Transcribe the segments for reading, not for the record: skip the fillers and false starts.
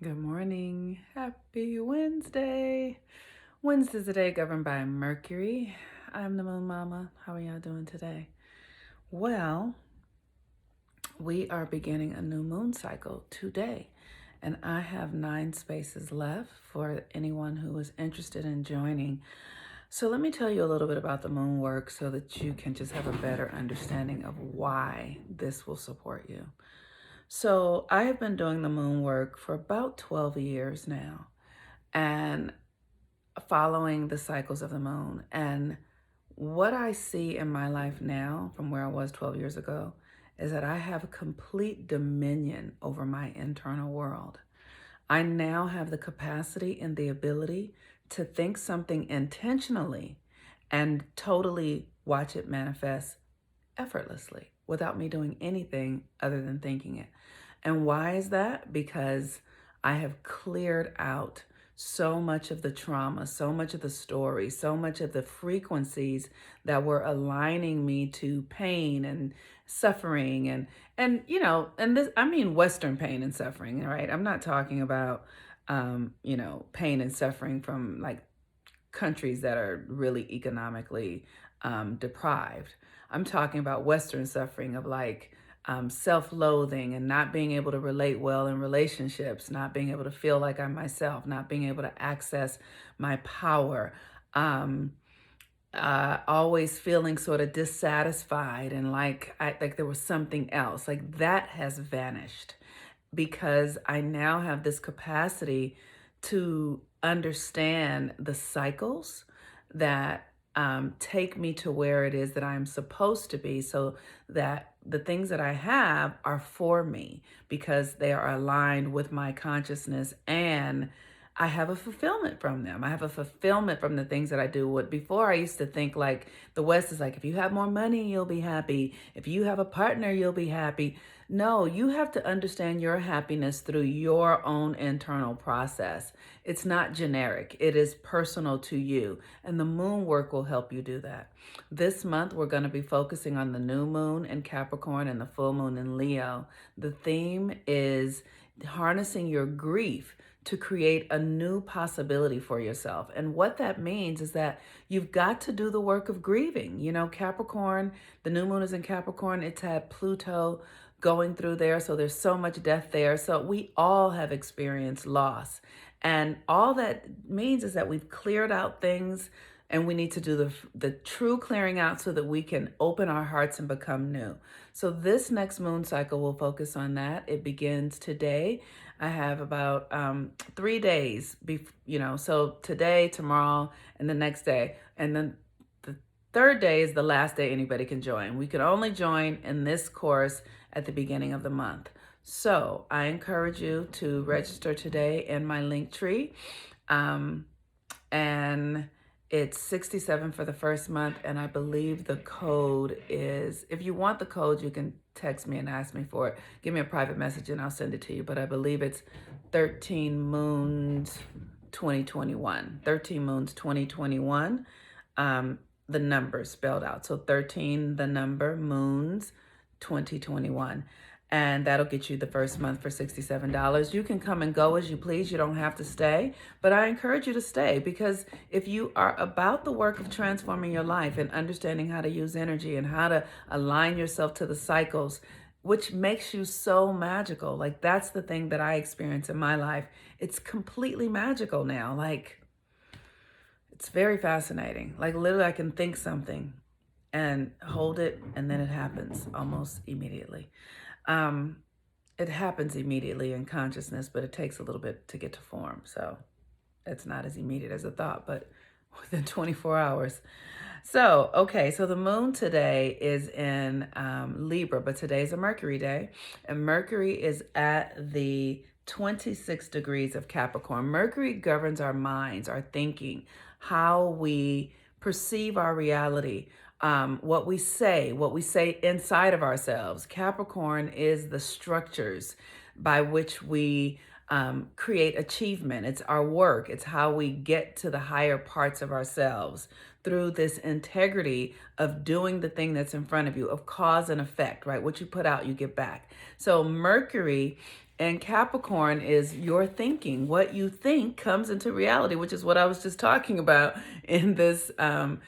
Good morning. Happy Wednesday. Wednesday's a day governed by Mercury. I'm the Moon Mama. How are y'all doing today? Well, we are beginning a new moon cycle today, and I have 9 spaces left for anyone who is interested in joining. So let me tell you a little bit about the moon work so that you can just have a better understanding of why this will support you. So I have been doing the moon work for about 12 years now and following the cycles of the moon. And what I see in my life now from where I was 12 years ago is that I have complete dominion over my internal world. I now have the capacity and the ability to think something intentionally and totally watch it manifest effortlessly without me doing anything other than thinking it. And why is that? Because I have cleared out so much of the trauma, so much of the story, so much of the frequencies that were aligning me to pain and suffering and this, I mean Western pain and suffering, right? I'm not talking about pain and suffering from like countries that are really economically deprived. I'm talking about Western suffering of like self-loathing and not being able to relate well in relationships, not being able to feel like I'm myself, not being able to access my power, always feeling sort of dissatisfied and like there was something else. Like that has vanished because I now have this capacity to understand the cycles that take me to where it is that I'm supposed to be so that the things that I have are for me because they are aligned with my consciousness and I have a fulfillment from them. I have a fulfillment from the things that I do. What before I used to think like the West is like, if you have more money, you'll be happy. If you have a partner, you'll be happy. No, you have to understand your happiness through your own internal process. It's not generic. It is personal to you. And the moon work will help you do that. This month, we're going to be focusing on the new moon in Capricorn and the full moon in Leo. The theme is harnessing your grief to create a new possibility for yourself. And what that means is that you've got to do the work of grieving. You know, Capricorn, the new moon is in Capricorn. It's had Pluto going through there. So there's so much death there. So we all have experienced loss. And all that means is that we've cleared out things and we need to do the true clearing out so that we can open our hearts and become new. So this next moon cycle will focus on that. It begins today. I have about 3 days, so today, tomorrow, and the next day. And then the third day is the last day anybody can join. We can only join in this course at the beginning of the month. So I encourage you to register today in my link tree. And it's 67 for the first month, and I believe the code is, if you want the code, you can text me and ask me for it. Give me a private message and I'll send it to you, but I believe it's 13 Moons 2021. 13 Moons 2021, the number spelled out. So 13, the number, Moons 2021. And that'll get you the first month for $67. You can come and go as you please. You don't have to stay, but I encourage you to stay because if you are about the work of transforming your life and understanding how to use energy and how to align yourself to the cycles, which makes you so magical. Like that's the thing that I experience in my life. It's completely magical now. Like it's very fascinating. Like literally I can think something and hold it and then it happens almost immediately. It happens immediately in consciousness, but it takes a little bit to get to form. So it's not as immediate as a thought, but within 24 hours. So, okay, so the moon today is in Libra, but today's a Mercury day. And Mercury is at the 26 degrees of Capricorn. Mercury governs our minds, our thinking, how we perceive our reality, what we say inside of ourselves. Capricorn is the structures by which we create achievement. It's our work. It's how we get to the higher parts of ourselves through this integrity of doing the thing that's in front of you, of cause and effect, right? What you put out, you get back. So Mercury And Capricorn is your thinking. What you think comes into reality, which is what I was just talking about in this and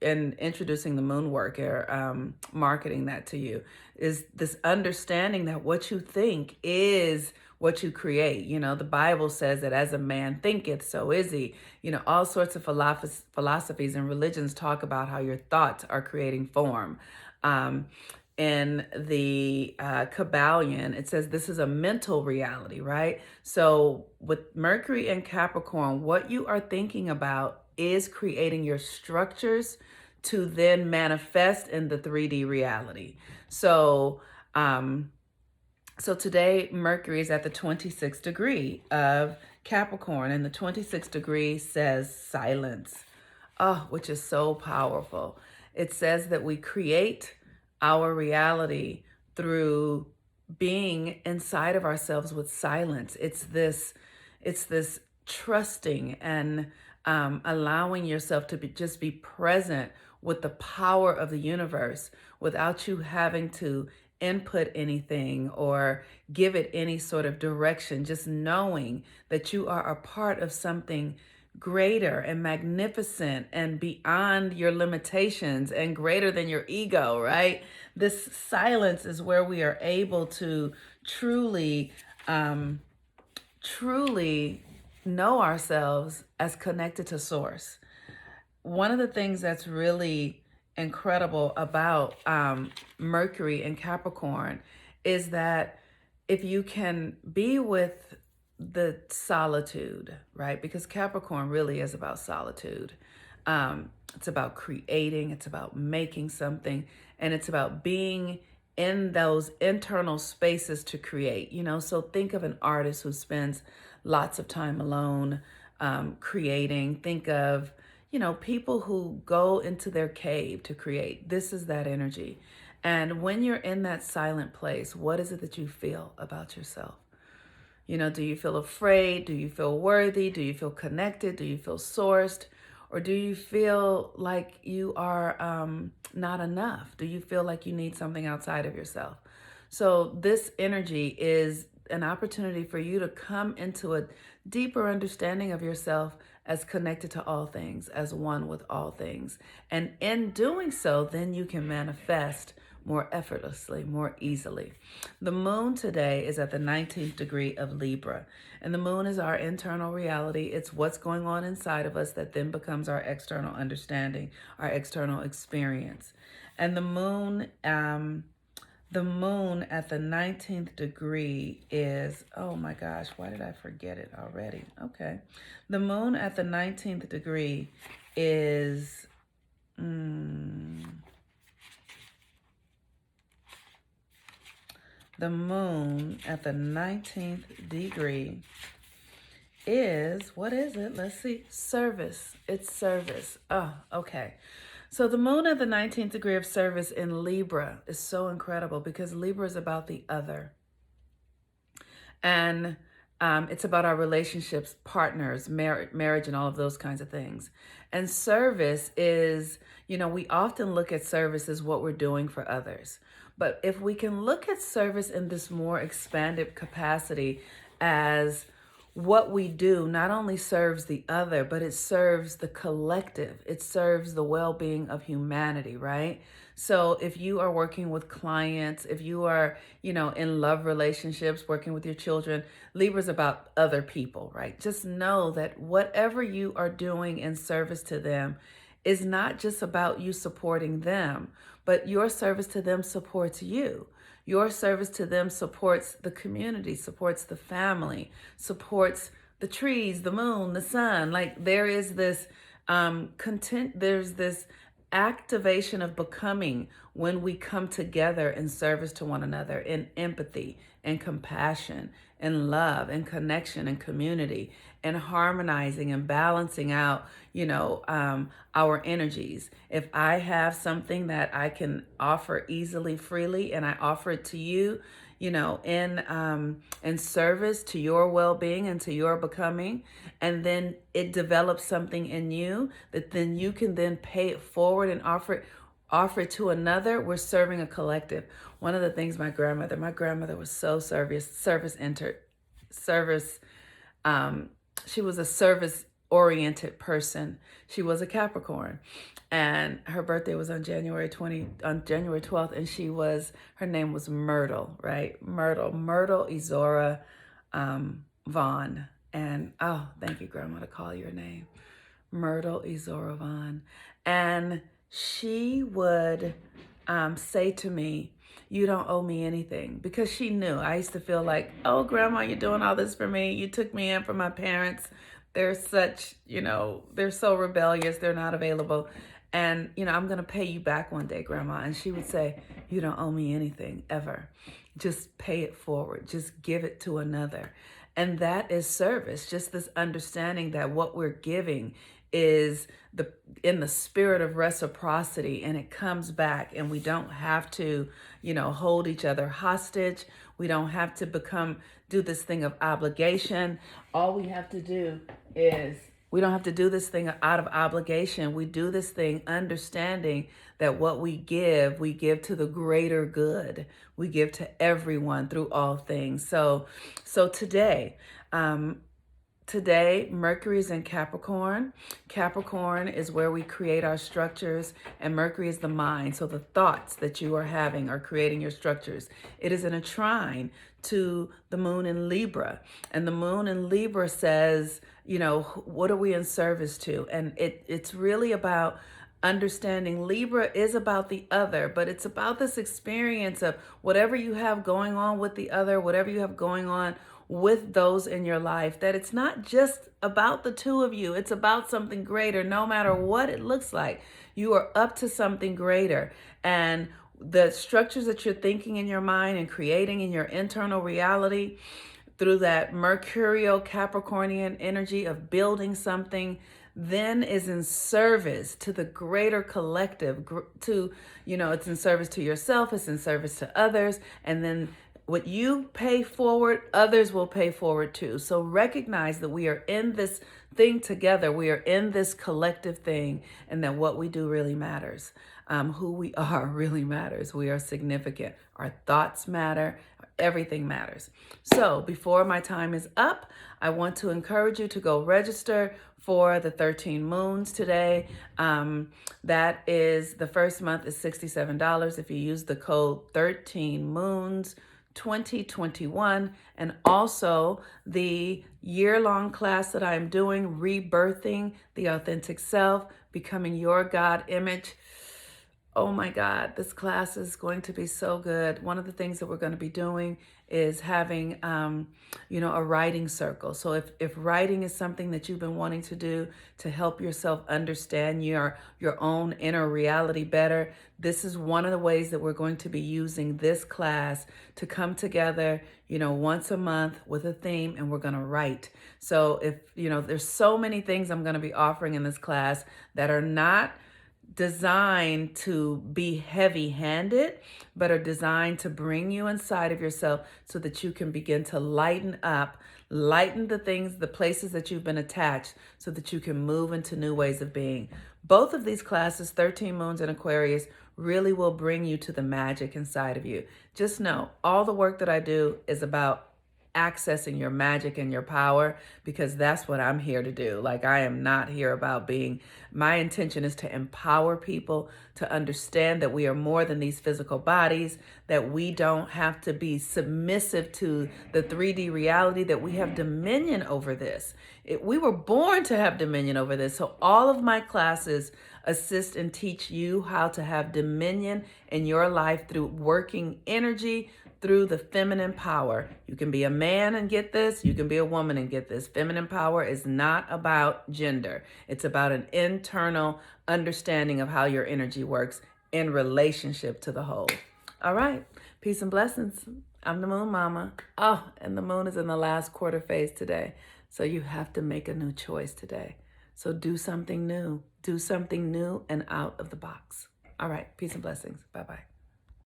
introducing the moon work, or marketing that to you, is this understanding that what you think is what you create. You know, the Bible says that as a man thinketh, so is he. You know, all sorts of philosophies and religions talk about how your thoughts are creating form. In the Kabbalion, it says this is a mental reality, right? So with Mercury and Capricorn, what you are thinking about is creating your structures to then manifest in the 3D reality. So, so today Mercury is at the 26th degree of Capricorn, and the 26th degree says silence, which is so powerful. It says that we create our reality through being inside of ourselves with silence. It's this trusting and allowing yourself to just be present with the power of the universe without you having to input anything or give it any sort of direction, just knowing that you are a part of something greater and magnificent and beyond your limitations and greater than your ego, right? This silence is where we are able to truly know ourselves as connected to source. One of the things that's really incredible about Mercury and Capricorn is that if you can be with the solitude, right? Because Capricorn really is about solitude. It's about creating, it's about making something, and it's about being in those internal spaces to create, you know? So think of an artist who spends lots of time alone creating. Think of, you know, people who go into their cave to create. This is that energy. And when you're in that silent place, what is it that you feel about yourself? You know, do you feel afraid? Do you feel worthy? Do you feel connected? Do you feel sourced? Or do you feel like you are not enough? Do you feel like you need something outside of yourself? So this energy is an opportunity for you to come into a deeper understanding of yourself as connected to all things, as one with all things. And in doing so, then you can manifest more effortlessly, more easily. The moon today is at the 19th degree of Libra, and the moon is our internal reality. It's what's going on inside of us that then becomes our external understanding, our external experience. And the moon at the 19th degree is, oh my gosh, why did I forget it already? Okay. The moon at the 19th degree is, the moon at the 19th degree is, what is it? Let's see. Service. It's service. Oh, okay. So the moon at the 19th degree of service in Libra is so incredible because Libra is about the other. And it's about our relationships, partners, marriage, and all of those kinds of things. And service is, you know, we often look at service as what we're doing for others. But if we can look at service in this more expanded capacity as what we do not only serves the other, but it serves the collective. It serves the well-being of humanity, right? So if you are working with clients, if you are, you know, in love relationships, working with your children, Libra's about other people, right? Just know that whatever you are doing in service to them is not just about you supporting them, but your service to them supports you. Your service to them supports the community, supports the family, supports the trees, the moon, the sun. Like there is this there's this activation of becoming when we come together in service to one another, in empathy and compassion and love and connection and community and harmonizing and balancing out, you know, our energies. If I have something that I can offer easily, freely, and I offer it to you, you know, in service to your well-being and to your becoming, and then it develops something in you that then you can then pay it forward and offer it offer it to another, we're serving a collective. One of the things my grandmother was so service. Um, she was a service oriented person. She was a Capricorn, and her birthday was on January 12th, and her name was Myrtle, right? Myrtle Izora Vaughn. And oh, thank you, Grandma, to call your name. Myrtle Izora Vaughn. And she would say to me, "You don't owe me anything," because she knew I used to feel like, "Oh, Grandma, you're doing all this for me. You took me in for my parents. They're such, they're so rebellious. They're not available. And, I'm going to pay you back one day, Grandma." And she would say, "You don't owe me anything ever. Just pay it forward. Just give it to another." And that is service. Just this understanding that what we're giving is in the spirit of reciprocity, and it comes back, and we don't have to, hold each other hostage. We don't have to do this thing of obligation. All we have to do is, we don't have to do this thing out of obligation. We do this thing understanding that what we give to the greater good. We give to everyone through all things. So today, Mercury is in Capricorn. Capricorn is where we create our structures, and Mercury is the mind. So the thoughts that you are having are creating your structures. It is in a trine to the moon in Libra. And the moon in Libra says, what are we in service to? And it's really about understanding. Libra is about the other, but it's about this experience of whatever you have going on with the other, whatever you have going on with those in your life, that it's not just about the two of you. It's about something greater. No matter what it looks like, you are up to something greater. And the structures that you're thinking in your mind and creating in your internal reality through that Mercurial Capricornian energy of building something, then is in service to the greater collective, it's in service to yourself, it's in service to others. And then what you pay forward, others will pay forward too. So recognize that we are in this thing together. We are in this collective thing, and that what we do really matters. Who we are really matters. We are significant. Our thoughts matter. Everything matters. So before my time is up, I want to encourage you to go register for the 13 moons today. That is, the first month is $67 if you use the code 13 moons 2021. And also the year-long class that I'm doing, Rebirthing the Authentic Self, Becoming Your God Image. Oh my God, this class is going to be so good. One of the things that we're going to be doing is having, a writing circle. So if writing is something that you've been wanting to do to help yourself understand your own inner reality better, this is one of the ways that we're going to be using this class to come together, once a month with a theme, and we're going to write. So if, there's so many things I'm going to be offering in this class that are not designed to be heavy-handed, but are designed to bring you inside of yourself so that you can begin to lighten the places that you've been attached, so that you can move into new ways of being. Both of these classes, 13 Moons and Aquarius, really will bring you to the magic inside of you. Just know, all the work that I do is about accessing your magic and your power, because that's what I'm here to do. Like, I am not here about my intention is to empower people to understand that we are more than these physical bodies, that we don't have to be submissive to the 3D reality, that we have dominion over this. We were born to have dominion over this. So all of my classes assist and teach you how to have dominion in your life through working energy, through the feminine power. You can be a man and get this. You can be a woman and get this. Feminine power is not about gender. It's about an internal understanding of how your energy works in relationship to the whole. All right. Peace and blessings. I'm the Moon Mama. Oh, and the moon is in the last quarter phase today. So you have to make a new choice today. So do something new. Do something new and out of the box. All right. Peace and blessings. Bye-bye.